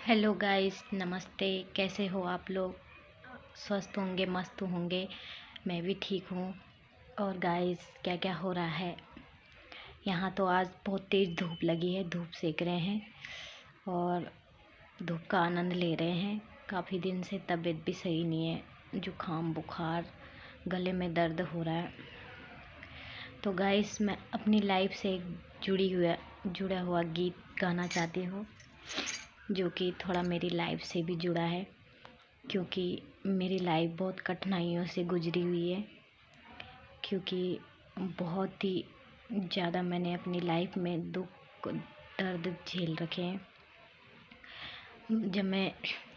Hello guys, नमस्ते। कैसे हो आप लोग? स्वस्थ होंगे, मस्त होंगे। मैं भी ठीक हूँ। और गाइस, क्या क्या हो रहा है? यहाँ तो आज बहुत तेज़ धूप लगी है, धूप सेक रहे हैं और धूप का आनंद ले रहे हैं। काफ़ी दिन से तबीयत भी सही नहीं है, जुकाम बुखार, गले में दर्द हो रहा है। तो गाइस, मैं अपनी लाइफ से एक जुड़ा हुआ गीत गाना चाहती हूँ, जो कि थोड़ा मेरी लाइफ से भी जुड़ा है, क्योंकि मेरी लाइफ बहुत कठिनाइयों से गुजरी हुई है। क्योंकि बहुत ही ज़्यादा मैंने अपनी लाइफ में दुख दर्द झेल रखे हैं। जब मैं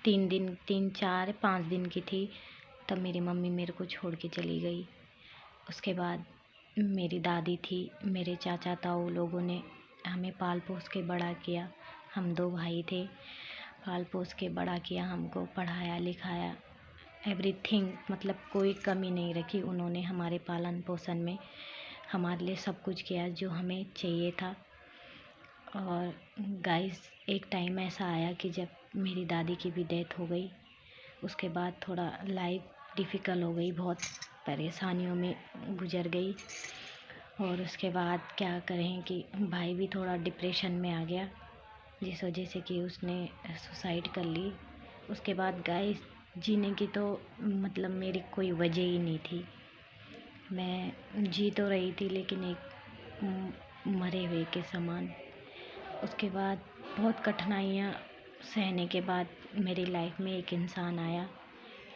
3 4 5 दिन की थी, तब मेरी मम्मी मेरे को छोड़ के चली गई। उसके बाद मेरी दादी थी, मेरे चाचा ताऊ लोगों ने हमें पाल पोस के बड़ा किया। हम 2 भाई थे। पाल पोस के बड़ा किया, हमको पढ़ाया लिखाया, एवरीथिंग, मतलब कोई कमी नहीं रखी उन्होंने हमारे पालन पोषण में। हमारे लिए सब कुछ किया जो हमें चाहिए था। और गाइस, एक टाइम ऐसा आया कि जब मेरी दादी की भी डेथ हो गई। उसके बाद थोड़ा लाइफ डिफ़िकल्ट हो गई, बहुत परेशानियों में गुजर गई। और उसके बाद क्या करें कि भाई भी थोड़ा डिप्रेशन में आ गया, जिस वजह से कि उसने सुसाइड कर ली। उसके बाद गाइस, जीने की तो मतलब मेरी कोई वजह ही नहीं थी। मैं जी तो रही थी, लेकिन एक मरे हुए के समान। उसके बाद बहुत कठिनाइयाँ सहने के बाद मेरी लाइफ में एक इंसान आया,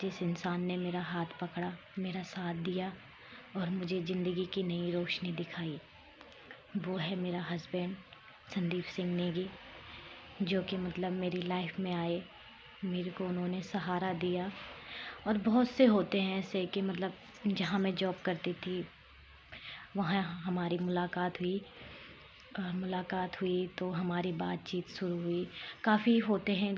जिस इंसान ने मेरा हाथ पकड़ा, मेरा साथ दिया और मुझे ज़िंदगी की नई रोशनी दिखाई। वो है मेरा हस्बैंड संदीप सिंह नेगी, जो कि मतलब मेरी लाइफ में आए, मेरे को उन्होंने सहारा दिया। और बहुत से होते हैं ऐसे कि मतलब जहाँ मैं जॉब करती थी वहाँ हमारी मुलाकात हुई तो हमारी बातचीत शुरू हुई। काफ़ी होते हैं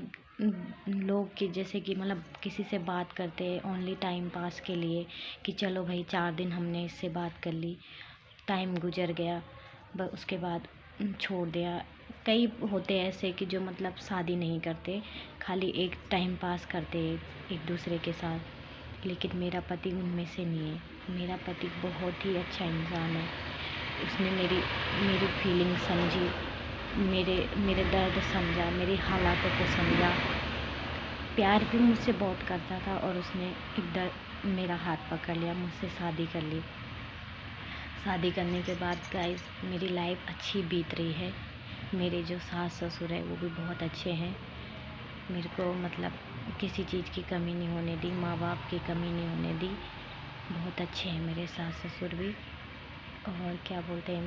लोग कि जैसे कि मतलब किसी से बात करते हैं ओनली टाइम पास के लिए, कि चलो भाई 4 दिन हमने इससे बात कर ली, टाइम गुजर गया, उसके बाद छोड़ दिया। कई होते हैं ऐसे कि जो मतलब शादी नहीं करते, खाली एक टाइम पास करते एक दूसरे के साथ। लेकिन मेरा पति उनमें से नहीं है। मेरा पति बहुत ही अच्छा इंसान है। उसने मेरी मेरी फीलिंग समझी, मेरे मेरे दर्द समझा, मेरी हालातों को समझा। प्यार भी मुझसे बहुत करता था और उसने मेरा हाथ पकड़ लिया, मुझसे शादी कर ली। शादी करने के बाद गाइस, मेरी लाइफ अच्छी बीत रही है। मेरे जो सास ससुर है वो भी बहुत अच्छे हैं। मेरे को मतलब किसी चीज़ की कमी नहीं होने दी, माँ बाप की कमी नहीं होने दी। बहुत अच्छे हैं मेरे सास ससुर भी। और क्या बोलते हैं,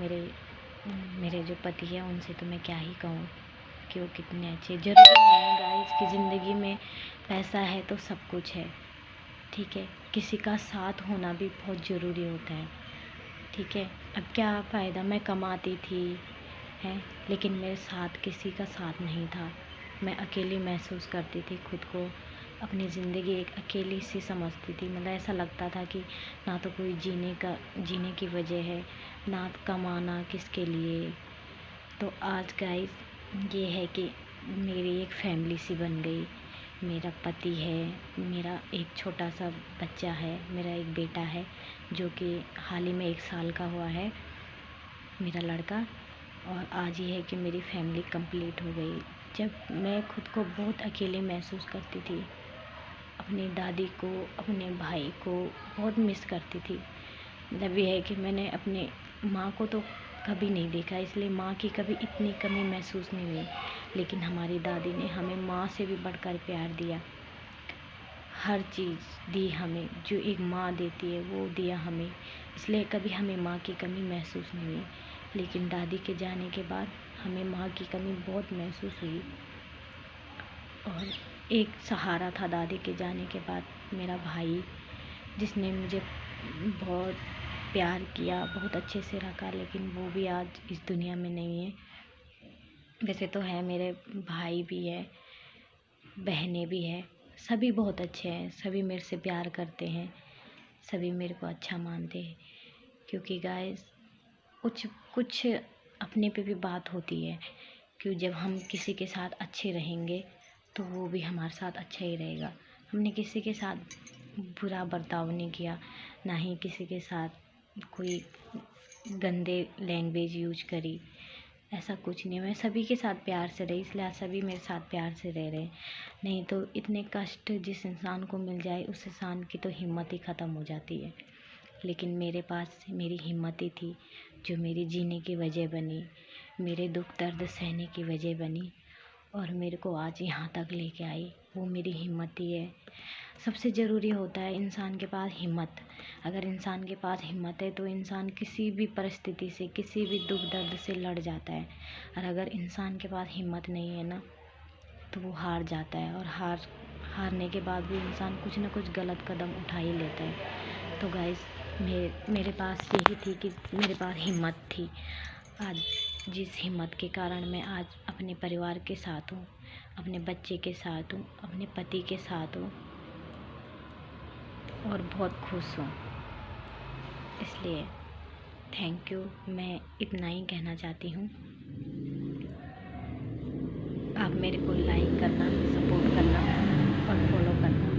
मेरे जो पति है उनसे तो मैं क्या ही कहूँ कि वो कितने अच्छे। ज़रूरी नहीं है गाइस की ज़िंदगी में पैसा है तो सब कुछ है, ठीक है। किसी का साथ होना भी बहुत ज़रूरी होता है, ठीक है। अब क्या फ़ायदा, मैं कमाती थी हैं, लेकिन मेरे साथ किसी का साथ नहीं था। मैं अकेली महसूस करती थी खुद को, अपनी ज़िंदगी एक अकेली सी समझती थी। मतलब ऐसा लगता था कि ना तो कोई जीने की वजह है, ना कमाना किसके लिए। तो आज गाइस, ये है कि मेरी एक फैमिली सी बन गई। मेरा पति है, मेरा एक छोटा सा बच्चा है, मेरा एक बेटा है जो कि हाल ही में 1 साल का हुआ है, मेरा लड़का। और आज ये है कि मेरी फैमिली कंप्लीट हो गई। जब मैं खुद को बहुत अकेले महसूस करती थी, अपनी दादी को, अपने भाई को बहुत मिस करती थी। मतलब ये है कि मैंने अपने माँ को तो कभी नहीं देखा, इसलिए माँ की कभी इतनी कमी महसूस नहीं हुई। लेकिन हमारी दादी ने हमें माँ से भी बढ़कर प्यार दिया, हर चीज़ दी हमें, जो एक माँ देती है वो दिया हमें। इसलिए कभी हमें माँ की कमी महसूस नहीं हुई। लेकिन दादी के जाने के बाद हमें माँ की कमी बहुत महसूस हुई। और एक सहारा था दादी के जाने के बाद, मेरा भाई, जिसने मुझे बहुत प्यार किया, बहुत अच्छे से रखा। लेकिन वो भी आज इस दुनिया में नहीं है। वैसे तो है, मेरे भाई भी है, बहनें भी है, सभी बहुत अच्छे हैं, सभी मेरे से प्यार करते हैं, सभी मेरे को अच्छा मानते हैं। क्योंकि गाइस, कुछ कुछ अपने पे भी बात होती है कि जब हम किसी के साथ अच्छे रहेंगे तो वो भी हमारे साथ अच्छा ही रहेगा। हमने किसी के साथ बुरा बर्ताव नहीं किया, ना ही किसी के साथ कोई गंदे लैंग्वेज यूज करी, ऐसा कुछ नहीं। मैं सभी के साथ प्यार से रही, इसलिए आज सभी मेरे साथ प्यार से रह रहे हैं। नहीं तो इतने कष्ट जिस इंसान को मिल जाए उस इंसान की तो हिम्मत ही ख़त्म हो जाती है। लेकिन मेरे पास मेरी हिम्मत ही थी जो मेरी जीने की वजह बनी, मेरे दुख दर्द सहने की वजह बनी और मेरे को आज यहाँ तक लेके आई, वो मेरी हिम्मत ही है। सबसे ज़रूरी होता है इंसान के पास हिम्मत। अगर इंसान के पास हिम्मत है तो इंसान किसी भी परिस्थिति से, किसी भी दुख दर्द से लड़ जाता है। और अगर इंसान के पास हिम्मत नहीं है ना, तो वो हार जाता है, और हारने के बाद भी इंसान कुछ ना कुछ गलत कदम उठा ही लेता है। तो गाइस, मेरे पास यही थी कि मेरे पास हिम्मत थी। आज जिस हिम्मत के कारण मैं आज अपने परिवार के साथ हूँ, अपने बच्चे के साथ हूँ, अपने पति के साथ हूँ और बहुत खुश हूँ। इसलिए थैंक यू, मैं इतना ही कहना चाहती हूँ। आप मेरे को लाइक करना, सपोर्ट करना और फॉलो करना।